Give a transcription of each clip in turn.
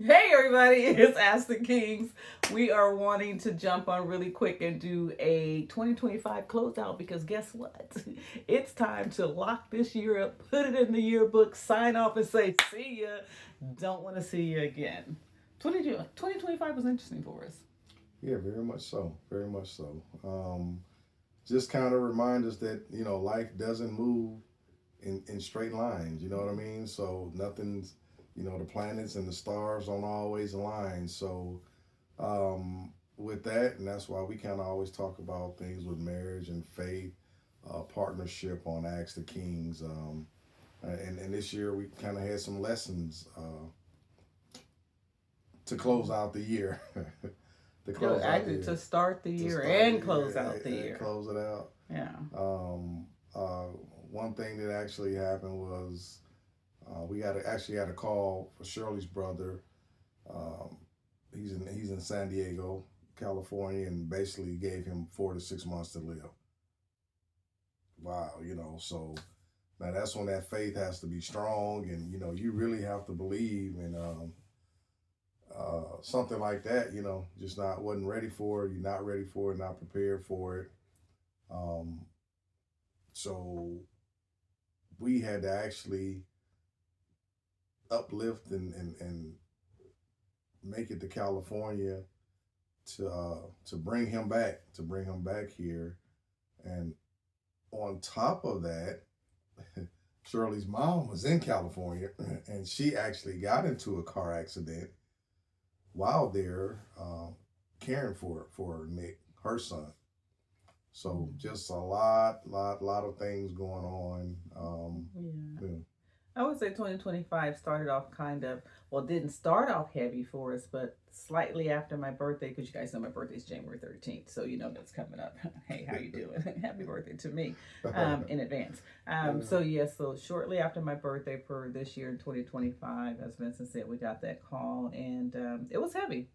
Hey everybody, it's Aston Kings. We are wanting to jump on really quick and do a 2025 closeout because guess what? It's time to lock this year up, put it in the yearbook, sign off and say, see ya. Don't want to see you again. 2025 was interesting for us. Yeah, very much so. Very much so. Just kind of remind us that life doesn't move in straight lines. You know what I mean? So nothing's the planets and the stars don't always align. So with that, and that's why we kind of always talk about things with marriage and faith, partnership on Ask the Kings. And this year we kind of had some lessons to close out the year. To No, close out the actually, year. to start the To year start the and year close out the and year. close it out. Yeah. Um, uh, One thing that actually happened was we actually had a call for Shirley's brother. Um, he's in San Diego, California, and basically gave him 4 to 6 months to live. Wow, so now that's when that faith has to be strong, and you really have to believe, and something like that, just not wasn't ready for it. You're not ready for it, not prepared for it. Um, so we had to actually uplift and make it to California to bring him back here. And on top of that, Shirley's mom was in California, and she actually got into a car accident while there, caring for Nick, her son. So just a lot of things going on. Yeah. Yeah. I would say 2025 started off kind of, well, didn't start off heavy for us, but slightly after my birthday, because you guys know my birthday is January 13th, so you know that's coming up. Hey, how you doing? Happy birthday to me in advance. So, yes, so shortly after my birthday for this year in 2025, as Vincent said, we got that call, and it was heavy.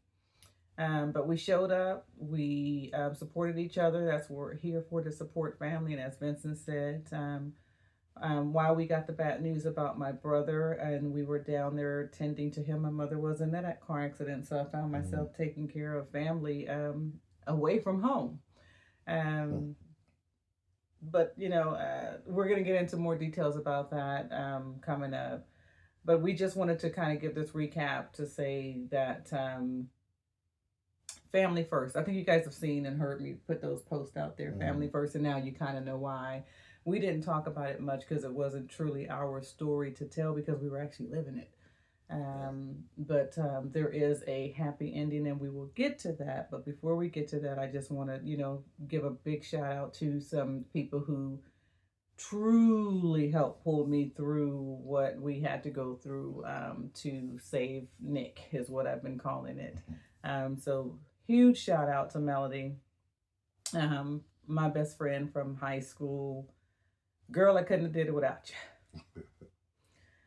But we showed up. We supported each other. That's what we're here for, to support family. And as Vincent said, while we got the bad news about my brother and we were down there tending to him, my mother was in that car accident. So I found myself taking care of family away from home. Um, but, we're going to get into more details about that coming up. But we just wanted to kind of give this recap to say that family first. I think you guys have seen and heard me put those posts out there, family first, and now you kind of know why. We didn't talk about it much because it wasn't truly our story to tell because we were actually living it. But there is a happy ending, and we will get to that. But before we get to that, I just want to, give a big shout out to some people who truly helped pull me through what we had to go through to save Nick, is what I've been calling it. So huge shout out to Melody, my best friend from high school. Girl, I couldn't have did it without you.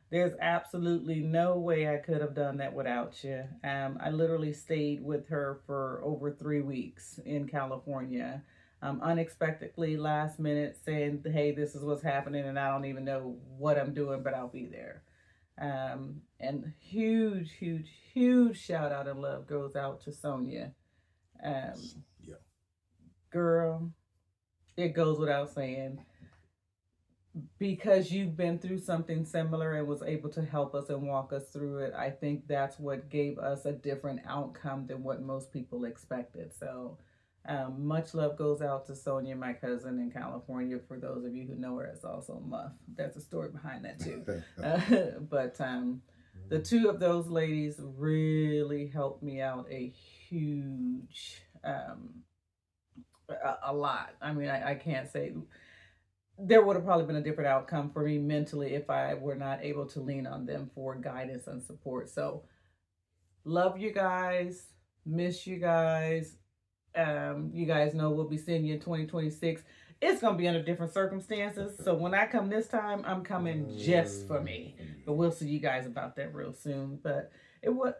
There's absolutely no way I could have done that without you. I literally stayed with her for over 3 weeks in California. Unexpectedly, last minute, saying, "Hey, this is what's happening, and I don't even know what I'm doing, but I'll be there." And huge, huge, huge shout out and love goes out to Sonia. Yeah. Girl, it goes without saying, because you've been through something similar and was able to help us and walk us through it. I think that's what gave us a different outcome than what most people expected. So much love goes out to Sonia, my cousin in California. For those of you who know her, it's also Muff. There's a story behind that too. But the two of those ladies really helped me out a huge, a lot. I mean, I can't say there would have probably been a different outcome for me mentally if I were not able to lean on them for guidance and support. So, love you guys, miss you guys. You guys know we'll be seeing you in 2026. It's gonna be under different circumstances. So when I come this time, I'm coming just for me. But we'll see you guys about that real soon. But it was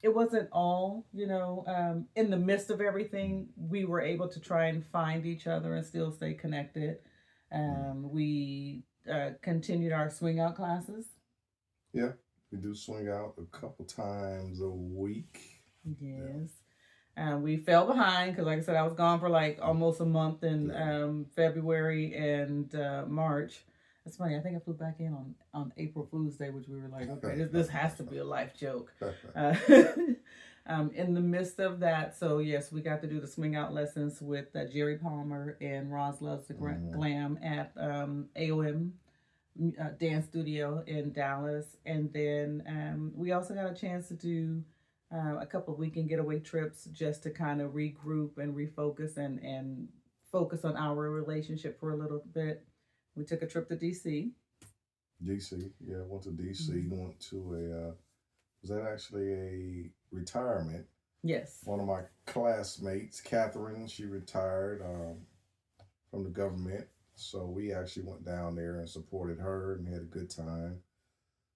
it wasn't all, in the midst of everything, we were able to try and find each other and still stay connected. We continued our swing out classes. Yeah. We do swing out a couple times a week. Yes. We fell behind because, like I said, I was gone for like almost a month in February and March. That's funny. I think I flew back in on April Fool's Day, which we were like, okay, this has to be a life joke. In the midst of that, so yes, we got to do the swing out lessons with Jerry Palmer and Roz Loves the Glam at AOM Dance Studio in Dallas. And then we also got a chance to do a couple of weekend getaway trips just to kind of regroup and refocus and focus on our relationship for a little bit. We took a trip to DC. DC, yeah, went to DC. Went to was that actually a retirement? Yes. One of my classmates, Catherine, she retired from the government. So we actually went down there and supported her and had a good time.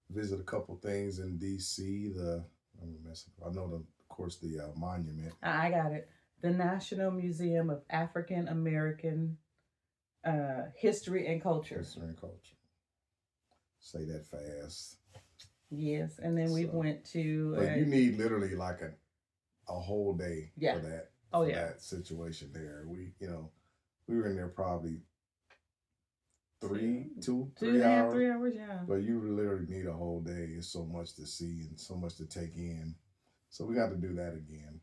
Visited a couple things in DC. I know, of course, the monument. I got it. The National Museum of African American History and Culture. History and Culture. Say that fast. Yes, and then we went to. But you need literally like a whole day for that. That situation there. We were in there probably 3 hours. 3 hours, yeah. But you literally need a whole day. It's so much to see and so much to take in. So we got to do that again.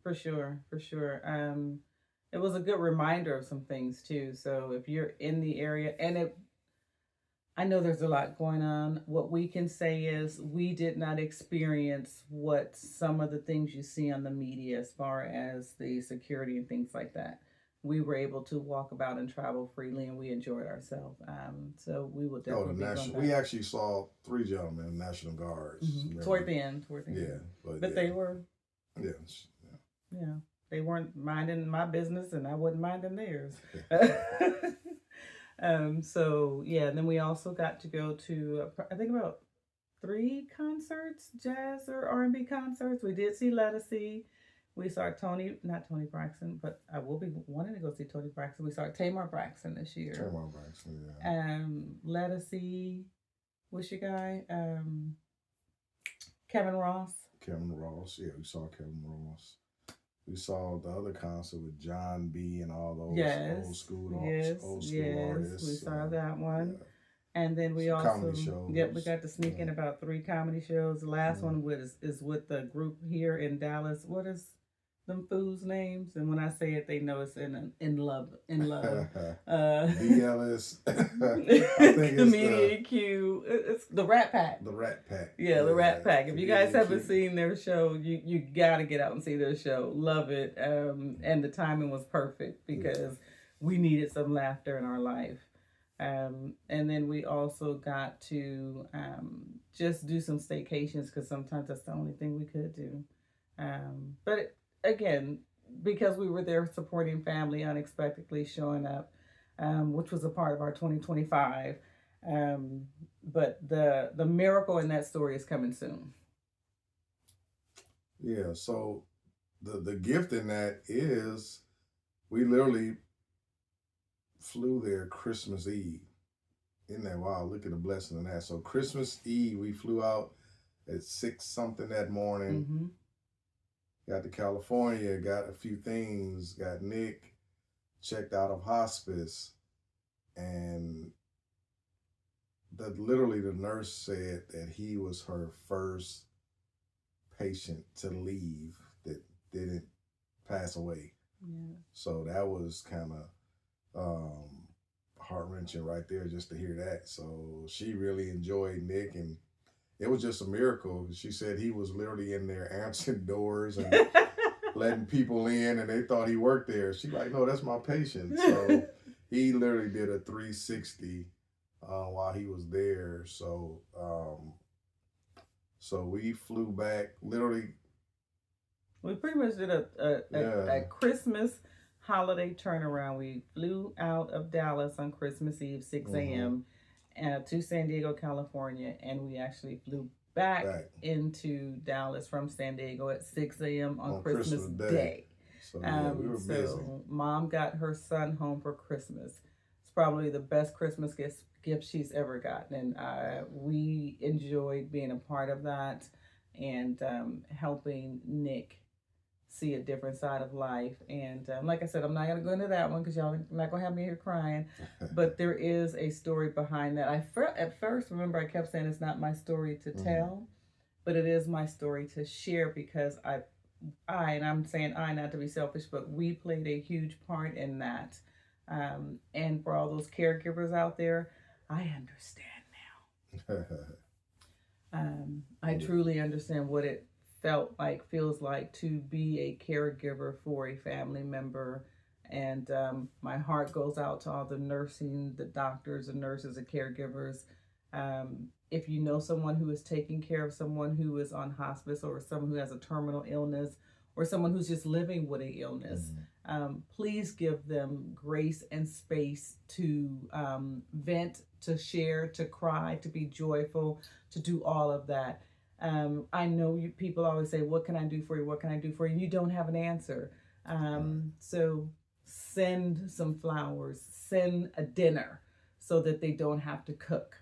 For sure. It was a good reminder of some things too. So if you're in the area, I know there's a lot going on. What we can say is we did not experience what some of the things you see on the media as far as the security and things like that. We were able to walk about and travel freely, and we enjoyed ourselves. So we will definitely. We actually saw 3 gentlemen in National Guards toward the end. Yeah, but they were. Yes. Yeah, they weren't minding my business, and I wasn't minding theirs. So yeah, and then we also got to go to I think about 3 concerts, jazz or R&B concerts. We did see Lettucey. We saw not Tony Braxton, but I will be wanting to go see Tony Braxton. We saw Tamar Braxton this year. Tamar Braxton, yeah. Lettucey, what's your guy? Kevin Ross. Kevin Ross, yeah, we saw Kevin Ross. We saw the other concert with John B. and all those old school artists. We saw that one. Yeah. And then we comedy shows. Yep, we got to sneak in about 3 comedy shows. The last one is with the group here in Dallas. What is them fools' names? And when I say it, they know it's in love. DLS. I think Comedian Q. It's the Rat Pack. The Rat Pack. Yeah, the Rat Pack. If you guys haven't seen their show, you gotta get out and see their show. Love it. And the timing was perfect because we needed some laughter in our life. And then we also got to just do some staycations because sometimes that's the only thing we could do. But again, because we were there supporting family, unexpectedly showing up, which was a part of our 2025. But the miracle in that story is coming soon. Yeah, so the gift in that is we literally flew there Christmas Eve. Isn't that wild? Look at the blessing in that. So Christmas Eve, we flew out at 6 something that morning. Mm-hmm. Got to California, got a few things, got Nick checked out of hospice, and literally the nurse said that he was her first patient to leave that didn't pass away. Yeah. So that was kind of heart-wrenching right there just to hear that. So she really enjoyed Nick, and it was just a miracle. She said he was literally in there answering doors and letting people in, and they thought he worked there. She's like, no, that's my patient. So he literally did a 360 while he was there. So so we flew back literally. We pretty much did a Christmas holiday turnaround. We flew out of Dallas on Christmas Eve, 6 a.m. To San Diego, California, and we actually flew back into Dallas from San Diego at 6 a.m. on Christmas Day. So we were busy. Mom got her son home for Christmas. probably the best Christmas gift she's ever gotten, and we enjoyed being a part of that and helping Nick see a different side of life. And like I said, I'm not going to go into that one because y'all are not going to have me here crying. But there is a story behind that. At first, remember, I kept saying it's not my story to tell, but it is my story to share because and I'm saying I not to be selfish, but we played a huge part in that. And for all those caregivers out there, I understand now. I truly understand what it feels like to be a caregiver for a family member. And my heart goes out to all the doctors, and nurses, and caregivers. If you know someone who is taking care of someone who is on hospice, or someone who has a terminal illness, or someone who's just living with an illness, please give them grace and space to vent, to share, to cry, to be joyful, to do all of that. I know people always say, what can I do for you? What can I do for you? And you don't have an answer. So send some flowers, send a dinner so that they don't have to cook.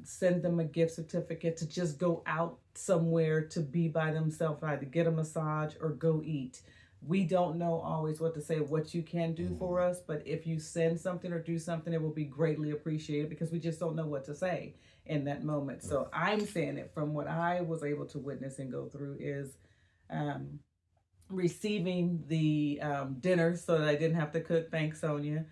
Send them a gift certificate to just go out somewhere to be by themselves, either get a massage or go eat. We don't know always what to say, what you can do for us, but if you send something or do something, it will be greatly appreciated because we just don't know what to say in that moment. So I'm saying it from what I was able to witness and go through is receiving the dinner so that I didn't have to cook. Thanks, Sonia.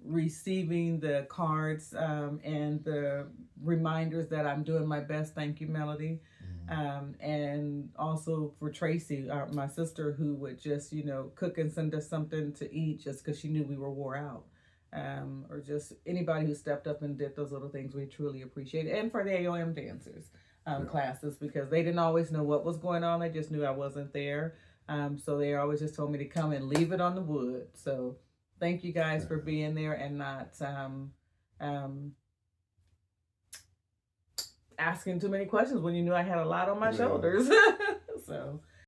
Receiving the cards and the reminders that I'm doing my best. Thank you, Melody. And also for Tracy, my sister, who would just, cook and send us something to eat just because she knew we were wore out. Or just anybody who stepped up and did those little things, we truly appreciate it. And for the AOM dancers classes, because they didn't always know what was going on. They just knew I wasn't there. So they always just told me to come and leave it on the wood. So thank you guys for being there and not asking too many questions when you knew I had a lot on my shoulders. So